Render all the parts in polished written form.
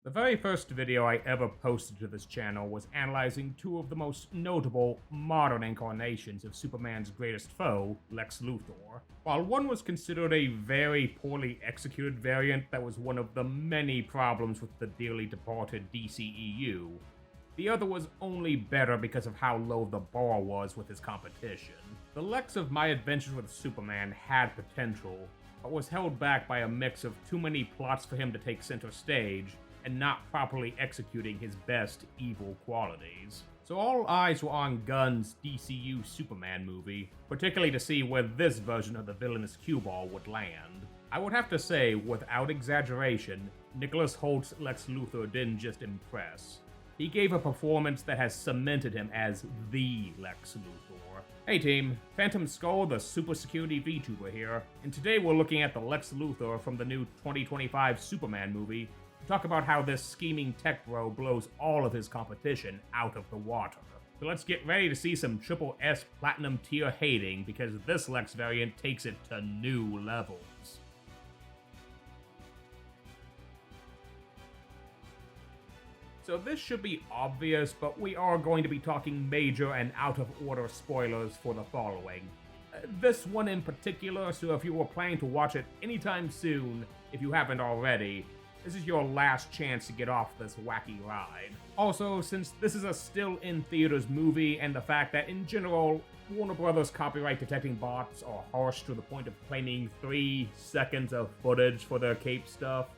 The very first video I ever posted to this channel was analyzing two of the most notable modern incarnations of Superman's greatest foe, Lex Luthor. While one was considered a very poorly executed variant that was one of the many problems with the dearly departed DCEU, the other was only better because of how low the bar was with his competition. The Lex of My Adventures with Superman had potential, but was held back by a mix of too many plots for him to take center stage, and not properly executing his best evil qualities. So all eyes were on Gunn's DCU Superman movie, particularly to see where this version of the villainous cue ball would land. I would have to say, without exaggeration, Nicholas Hoult's Lex Luthor didn't just impress. He gave a performance that has cemented him as THE Lex Luthor. Hey team, Phantom Skull, the super security VTuber here, and today we're looking at the Lex Luthor from the new 2025 Superman movie, to talk about how this scheming tech bro blows all of his competition out of the water. So let's get ready to see some triple S platinum tier hating, because this Lex variant takes it to new levels. So this should be obvious, but we are going to be talking major and out of order spoilers for the following. This one in particular, so if you were planning to watch it anytime soon, if you haven't already, this is your last chance to get off this wacky ride. Also, since this is a still-in-theaters movie, and the fact that in general, Warner Brothers copyright detecting bots are harsh to the point of claiming 3 seconds of footage for their cape stuff,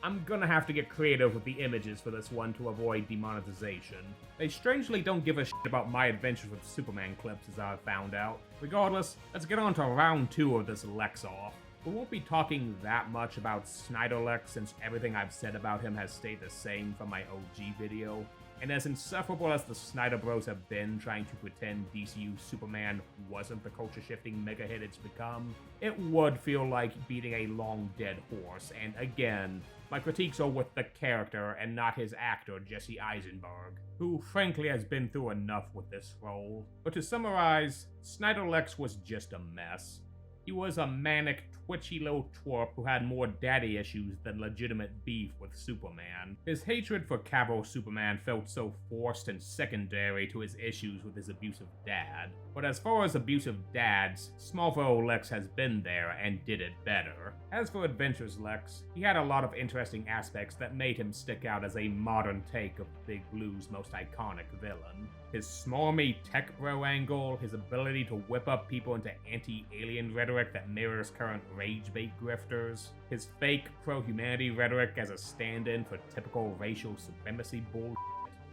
I'm gonna have to get creative with the images for this one to avoid demonetization. They strangely don't give a shit about My Adventures with Superman clips, as I've found out. Regardless, let's get on to round 2 of this Lex off. We won't be talking that much about Snyder Lex, since everything I've said about him has stayed the same from my OG video, and as insufferable as the Snyder Bros have been trying to pretend DCU Superman wasn't the culture-shifting mega hit it's become, it would feel like beating a long-dead horse, and again, my critiques are with the character and not his actor, Jesse Eisenberg, who frankly has been through enough with this role. But to summarize, Snyder Lex was just a mess. He was a manic, twitchy little twerp who had more daddy issues than legitimate beef with Superman. His hatred for Cavill Superman felt so forced and secondary to his issues with his abusive dad. But as far as abusive dads, Smallville Lex has been there and did it better. As for Adventures Lex, he had a lot of interesting aspects that made him stick out as a modern take of Big Blue's most iconic villain. His smarmy tech bro angle, his ability to whip up people into anti-alien rhetoric that mirrors current rage-bait grifters, his fake pro-humanity rhetoric as a stand-in for typical racial supremacy bullshit,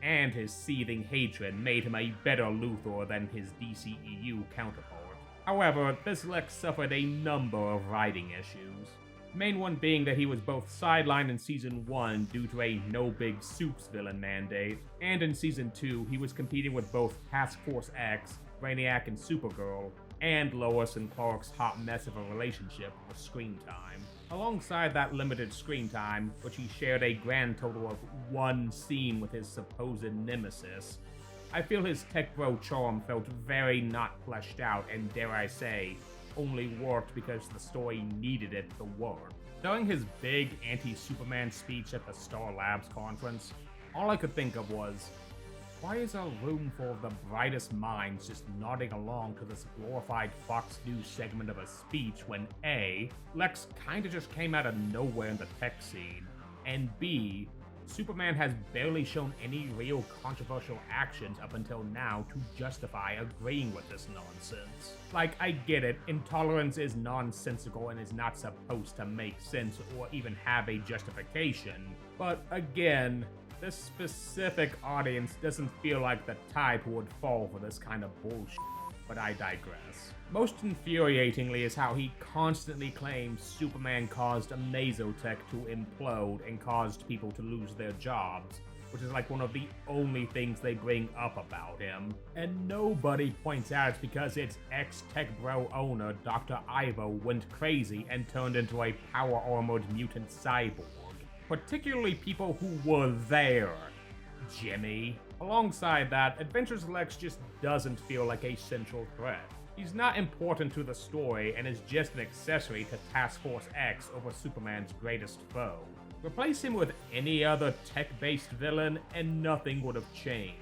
and his seething hatred made him a better Luthor than his DCEU counterpart. However, this Lex suffered a number of writing issues. The main one being that he was both sidelined in Season 1 due to a no big soups villain mandate, and in Season 2 he was competing with both Task Force X, Brainiac and Supergirl, and Lois and Clark's hot mess of a relationship for screen time. Alongside that limited screen time, which he shared a grand total of 1 scene with his supposed nemesis, I feel his tech bro charm felt very not fleshed out and, dare I say, only worked because the story needed it to work. During his big anti-Superman speech at the Star Labs conference, all I could think of was, why is a room full of the brightest minds just nodding along to this glorified Fox News segment of a speech when A, Lex kinda just came out of nowhere in the tech scene, and B, Superman has barely shown any real controversial actions up until now to justify agreeing with this nonsense. Like, I get it, intolerance is nonsensical and is not supposed to make sense or even have a justification, but again, this specific audience doesn't feel like the type who would fall for this kind of bullshit. But I digress. Most infuriatingly is how he constantly claims Superman caused a Mesotech to implode and caused people to lose their jobs, which is like one of the only things they bring up about him. And nobody points out it's because its ex-tech bro owner, Dr. Ivo, went crazy and turned into a power-armored mutant cyborg. Particularly people who were there, Jimmy. Alongside that, Adventures Lex just doesn't feel like a central threat. He's not important to the story and is just an accessory to Task Force X over Superman's greatest foe. Replace him with any other tech-based villain and nothing would have changed.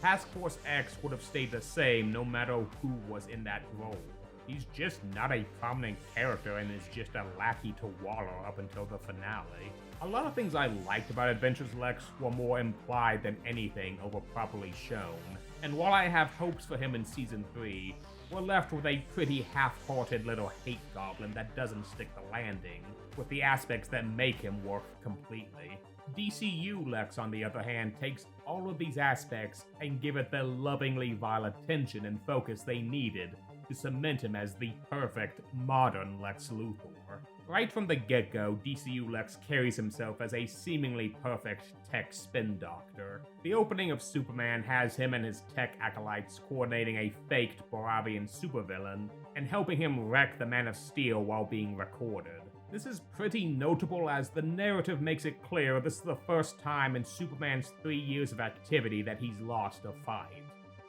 Task Force X would have stayed the same no matter who was in that role. He's just not a prominent character and is just a lackey to wallow up until the finale. A lot of things I liked about Adventures Lex were more implied than anything over properly shown, and while I have hopes for him in Season 3, we're left with a pretty half-hearted little hate goblin that doesn't stick the landing, with the aspects that make him work completely. DCU Lex, on the other hand, takes all of these aspects and give it the lovingly vile attention and focus they needed to cement him as the perfect, modern Lex Luthor. Right from the get-go, DCU Lex carries himself as a seemingly perfect tech spin doctor. The opening of Superman has him and his tech acolytes coordinating a faked Boravian supervillain and helping him wreck the Man of Steel while being recorded. This is pretty notable as the narrative makes it clear this is the first time in Superman's 3 years of activity that he's lost a fight.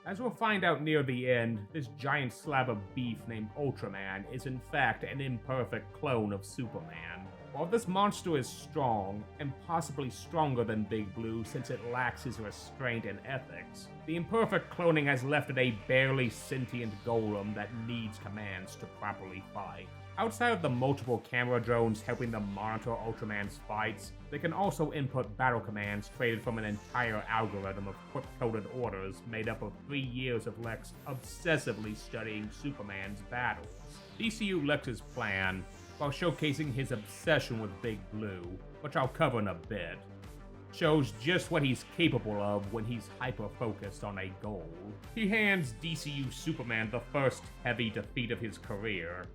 As we'll find out near the end, this giant slab of beef named Ultraman is in fact an imperfect clone of Superman. While this monster is strong, and possibly stronger than Big Blue since it lacks his restraint and ethics, the imperfect cloning has left it a barely sentient golem that needs commands to properly fight. Outside of the multiple camera drones helping them monitor Ultraman's fights, they can also input battle commands created from an entire algorithm of foot-coded orders made up of 3 years of Lex obsessively studying Superman's battles. DCU Lex's plan, while showcasing his obsession with Big Blue, which I'll cover in a bit, shows just what he's capable of when he's hyper-focused on a goal. He hands DCU Superman the first heavy defeat of his career,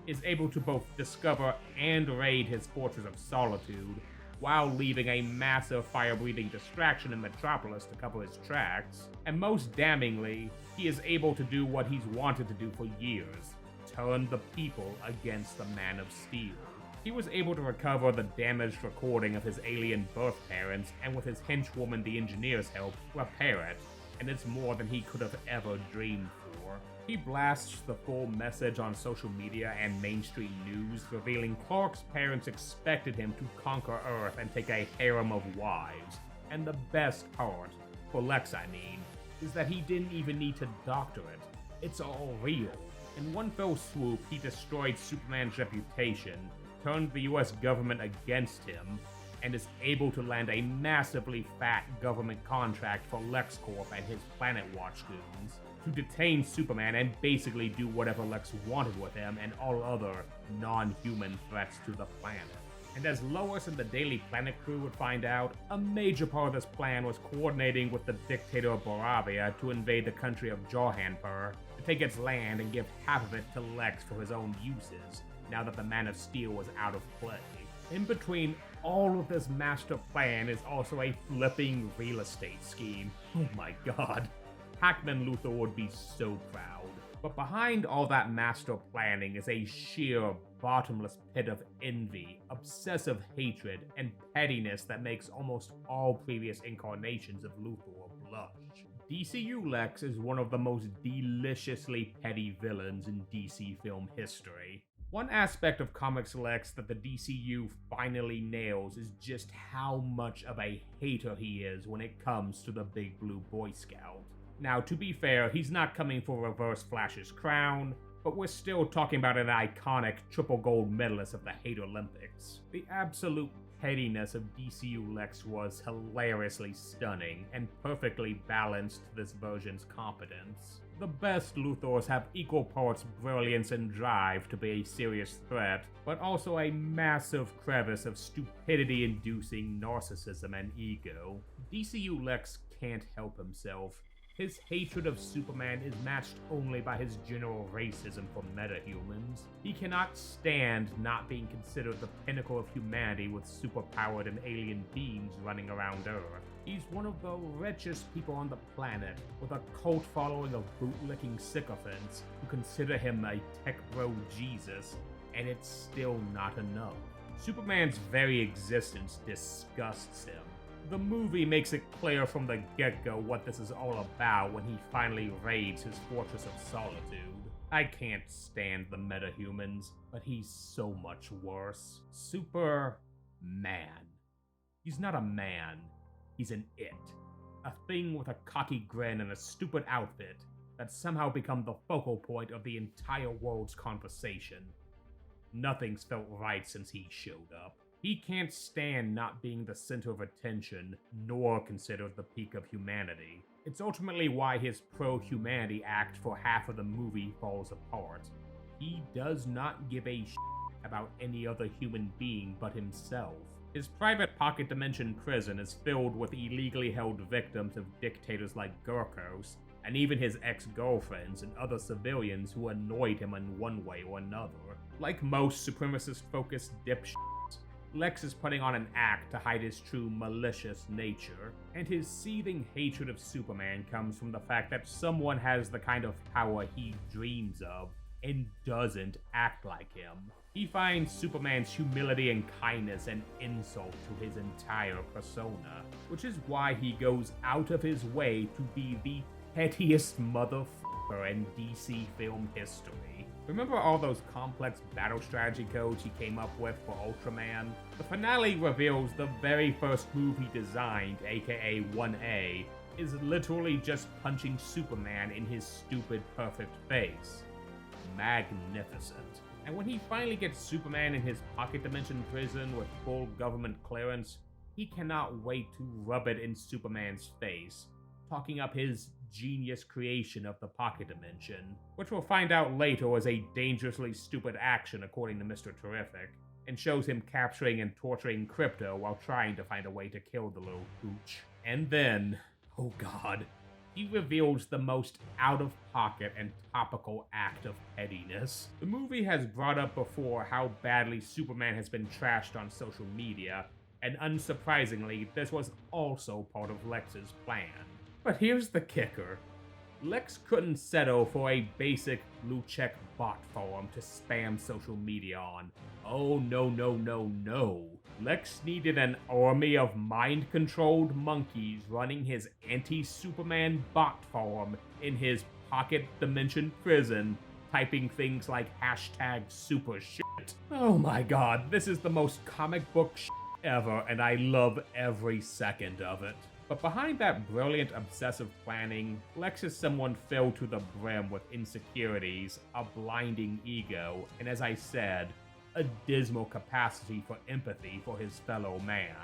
is able to both discover and raid his Fortress of Solitude, while leaving a massive fire-breathing distraction in Metropolis to cover his tracks, and most damningly, he is able to do what he's wanted to do for years, turn the people against the Man of Steel. He was able to recover the damaged recording of his alien birth parents, and with his henchwoman the Engineer's help, repair it, and it's more than he could have ever dreamed for. He blasts the full message on social media and mainstream news, revealing Clark's parents expected him to conquer Earth and take a harem of wives. And the best part, for Lex I mean, is that he didn't even need to doctor it. It's all real. In one fell swoop, he destroyed Superman's reputation, turned the US government against him, and is able to land a massively fat government contract for LexCorp and his Planet Watch goons to detain Superman and basically do whatever Lex wanted with him and all other non-human threats to the planet. And as Lois and the Daily Planet crew would find out, a major part of this plan was coordinating with the dictator of Boravia to invade the country of Jorhanpur, to take its land and give half of it to Lex for his own uses, now that the Man of Steel was out of play. In between all of this master plan is also a flipping real estate scheme. Oh my god. Hackman Luthor would be so proud. But behind all that master planning is a sheer, bottomless pit of envy, obsessive hatred, and pettiness that makes almost all previous incarnations of Luthor blush. DCU Lex is one of the most deliciously petty villains in DC film history. One aspect of Comics Lex that the DCU finally nails is just how much of a hater he is when it comes to the Big Blue Boy Scout. Now, to be fair, he's not coming for Reverse Flash's crown, but we're still talking about an iconic triple gold medalist of the Hate Olympics. The absolute pettiness of DCU Lex was hilariously stunning and perfectly balanced to this version's competence. The best Luthors have equal parts brilliance and drive to be a serious threat, but also a massive crevice of stupidity-inducing narcissism and ego. DCU Lex can't help himself. His hatred of Superman is matched only by his general racism for metahumans. He cannot stand not being considered the pinnacle of humanity with superpowered and alien beings running around Earth. He's one of the richest people on the planet, with a cult following of bootlicking sycophants who consider him a tech bro Jesus, and it's still not enough. Superman's very existence disgusts him. The movie makes it clear from the get-go what this is all about when he finally raids his Fortress of Solitude. I can't stand the metahumans, but he's so much worse. Superman. He's not a man, he's an it. A thing with a cocky grin and a stupid outfit that's somehow become the focal point of the entire world's conversation. Nothing's felt right since he showed up. He can't stand not being the center of attention, nor considered the peak of humanity. It's ultimately why his pro-humanity act for half of the movie falls apart. He does not give a shit about any other human being but himself. His private pocket dimension prison is filled with illegally held victims of dictators like Gurkos, and even his ex-girlfriends and other civilians who annoyed him in one way or another. Like most supremacist-focused dipshits, Lex is putting on an act to hide his true malicious nature, and his seething hatred of Superman comes from the fact that someone has the kind of power he dreams of and doesn't act like him. He finds Superman's humility and kindness an insult to his entire persona, which is why he goes out of his way to be the pettiest motherfucker in DC film history. Remember all those complex battle strategy codes he came up with for Ultraman? The finale reveals the very first move he designed, aka 1A, is literally just punching Superman in his stupid perfect face. Magnificent. And when he finally gets Superman in his pocket dimension prison with full government clearance, he cannot wait to rub it in Superman's face, talking up his genius creation of the pocket dimension, which we'll find out later was a dangerously stupid action according to Mr. Terrific, and shows him capturing and torturing Crypto while trying to find a way to kill the little hooch. And then, oh god, he reveals the most out-of-pocket and topical act of pettiness. The movie has brought up before how badly Superman has been trashed on social media, and unsurprisingly, this was also part of Lex's plan. But here's the kicker. Lex couldn't settle for a basic blue-check bot forum to spam social media on. Oh no no no no. Lex needed an army of mind-controlled monkeys running his anti-Superman bot forum in his pocket dimension prison, typing things like #supershit. Oh my god, this is the most comic book shit ever, and I love every second of it. But behind that brilliant obsessive planning, Lex is someone filled to the brim with insecurities, a blinding ego, and as I said, a dismal capacity for empathy for his fellow man.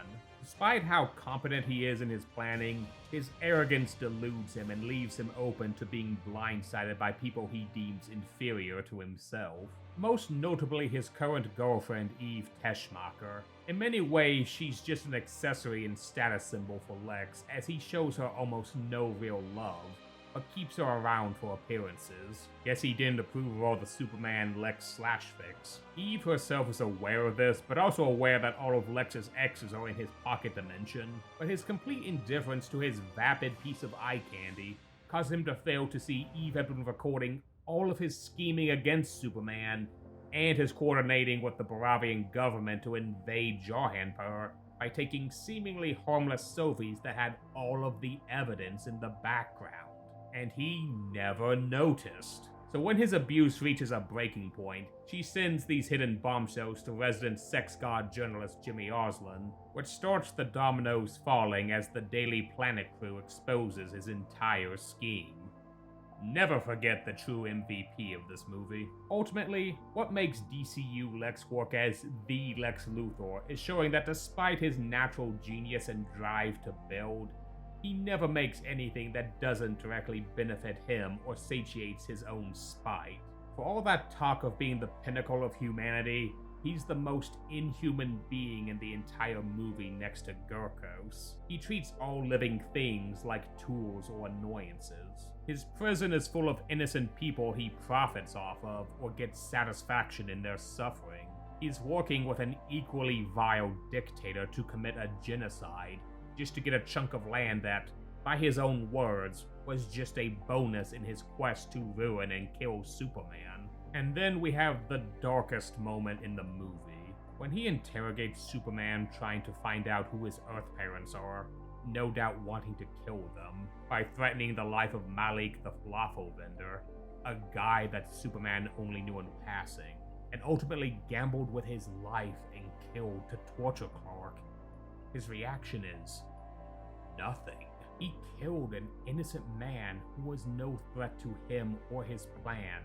Despite how competent he is in his planning, his arrogance deludes him and leaves him open to being blindsided by people he deems inferior to himself. Most notably his current girlfriend, Eve Teschmacher. In many ways, she's just an accessory and status symbol for Lex, as he shows her almost no real love, but keeps her around for appearances. Guess he didn't approve of all the Superman-Lex /fics. Eve herself is aware of this, but also aware that all of Lex's exes are in his pocket dimension. But his complete indifference to his vapid piece of eye candy caused him to fail to see Eve had been recording all of his scheming against Superman, and his coordinating with the Baravian government to invade Jarhanpur by taking seemingly harmless selfies that had all of the evidence in the background. And he never noticed. So when his abuse reaches a breaking point, she sends these hidden bombshells to resident sex god journalist Jimmy Osland, which starts the dominoes falling as the Daily Planet crew exposes his entire scheme. Never forget the true MVP of this movie. Ultimately, what makes DCU Lex work as the Lex Luthor is showing that despite his natural genius and drive to build, he never makes anything that doesn't directly benefit him or satiates his own spite. For all that talk of being the pinnacle of humanity, he's the most inhuman being in the entire movie next to Gurkos. He treats all living things like tools or annoyances. His prison is full of innocent people he profits off of or gets satisfaction in their suffering. He's working with an equally vile dictator to commit a genocide, just to get a chunk of land that, by his own words, was just a bonus in his quest to ruin and kill Superman. And then we have the darkest moment in the movie, when he interrogates Superman trying to find out who his Earth parents are, no doubt wanting to kill them, by threatening the life of Malik the falafel vendor, a guy that Superman only knew in passing, and ultimately gambled with his life and killed to torture Clark. his reaction is nothing. He killed an innocent man who was no threat to him or his plan,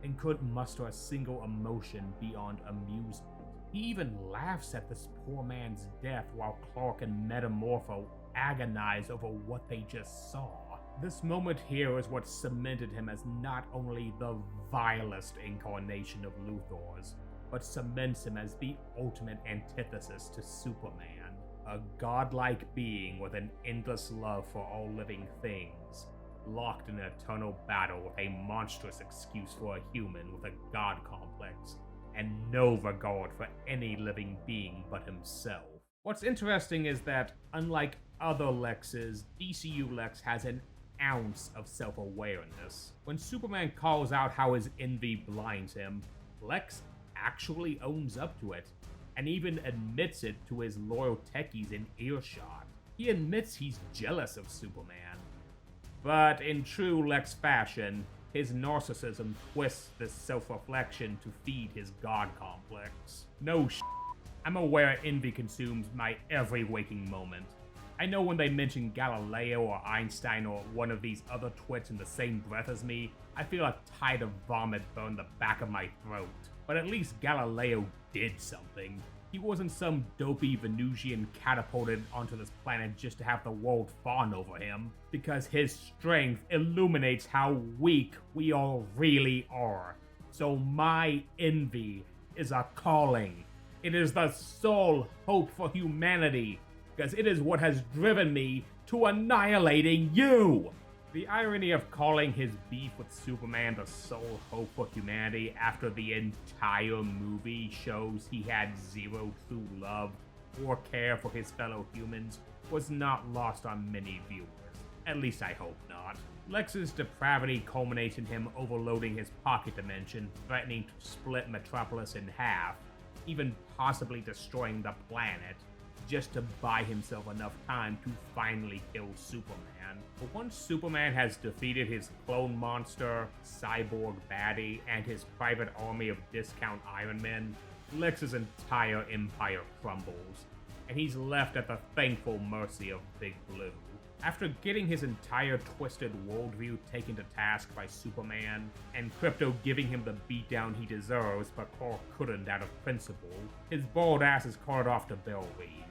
and couldn't muster a single emotion beyond amusement. He even laughs at this poor man's death while Clark and Metamorpho agonize over what they just saw. This moment here is what cemented him as not only the vilest incarnation of Luthor's, but cements him as the ultimate antithesis to Superman, a godlike being with an endless love for all living things, locked in an eternal battle with a monstrous excuse for a human with a god complex, and no regard for any living being but himself. What's interesting is that, unlike other Lexes, DCU Lex has an ounce of self-awareness. When Superman calls out how his envy blinds him, Lex actually owns up to it, and even admits it to his loyal techies in earshot. He admits he's jealous of Superman. But in true Lex fashion, his narcissism twists this self-reflection to feed his god complex. No sh**. I'm aware envy consumes my every waking moment. I know when they mention Galileo or Einstein or one of these other twits in the same breath as me, I feel a tide of vomit burn the back of my throat. But at least Galileo did something. He wasn't some dopey Venusian catapulted onto this planet just to have the world fawn over him, because his strength illuminates how weak we all really are. So my envy is a calling. It is the sole hope for humanity, because it is what has driven me to annihilating you! The irony of calling his beef with Superman the sole hope for humanity after the entire movie shows he had zero true love or care for his fellow humans was not lost on many viewers. At least I hope not. Lex's depravity culminates in him overloading his pocket dimension, threatening to split Metropolis in half, even possibly destroying the planet, just to buy himself enough time to finally kill Superman. But once Superman has defeated his clone monster, cyborg baddie, and his private army of discount Iron Men, Lex's entire empire crumbles, and he's left at the thankful mercy of Big Blue. After getting his entire twisted worldview taken to task by Superman, and Crypto giving him the beatdown he deserves but Clark couldn't out of principle, his bald ass is carted off to Bill Reed.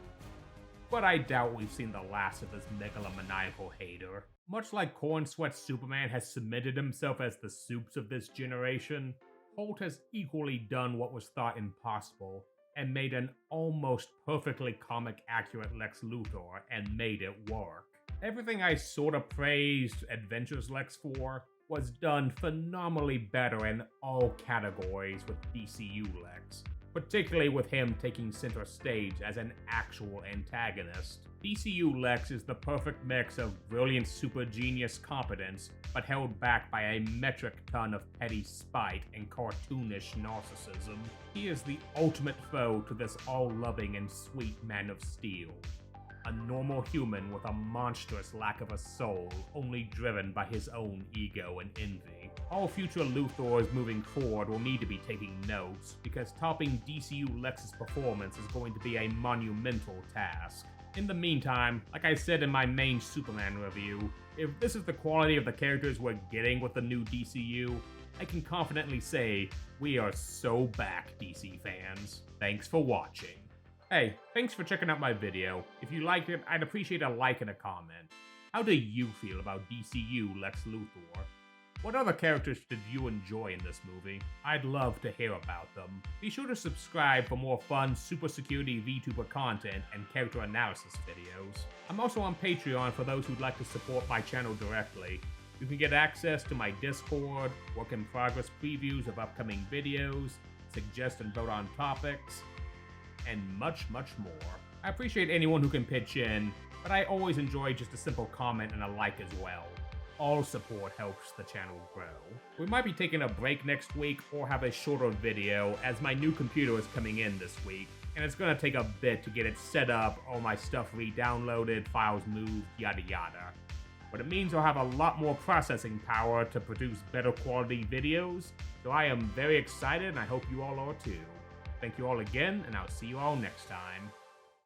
But I doubt we've seen the last of this megalomaniacal hater. Much like Corn Sweat Superman has cemented himself as the Supes of this generation, Hoult has equally done what was thought impossible, and made an almost perfectly comic-accurate Lex Luthor, and made it work. Everything I sorta praised Adventures Lex for was done phenomenally better in all categories with DCU Lex, particularly with him taking center stage as an actual antagonist. DCU Lex is the perfect mix of brilliant super genius competence, but held back by a metric ton of petty spite and cartoonish narcissism. He is the ultimate foe to this all-loving and sweet Man of Steel. A normal human with a monstrous lack of a soul, only driven by his own ego and envy. All future Luthors moving forward will need to be taking notes, because topping DCU Lex's performance is going to be a monumental task. In the meantime, like I said in my main Superman review, if this is the quality of the characters we're getting with the new DCU, I can confidently say, we are so back, DC fans. Thanks for watching. Hey, thanks for checking out my video. If you liked it, I'd appreciate a like and a comment. How do you feel about DCU Lex Luthor? What other characters did you enjoy in this movie? I'd love to hear about them. Be sure to subscribe for more fun Super Security VTuber content and character analysis videos. I'm also on Patreon for those who'd like to support my channel directly. You can get access to my Discord, work-in-progress previews of upcoming videos, suggest and vote on topics, and much, much more. I appreciate anyone who can pitch in, but I always enjoy just a simple comment and a like as well. All support helps the channel grow. We might be taking a break next week or have a shorter video as my new computer is coming in this week, and it's gonna take a bit to get it set up, all my stuff re-downloaded, files moved, yada yada. But it means I'll have a lot more processing power to produce better quality videos, so I am very excited and I hope you all are too. Thank you all again, and I'll see you all next time.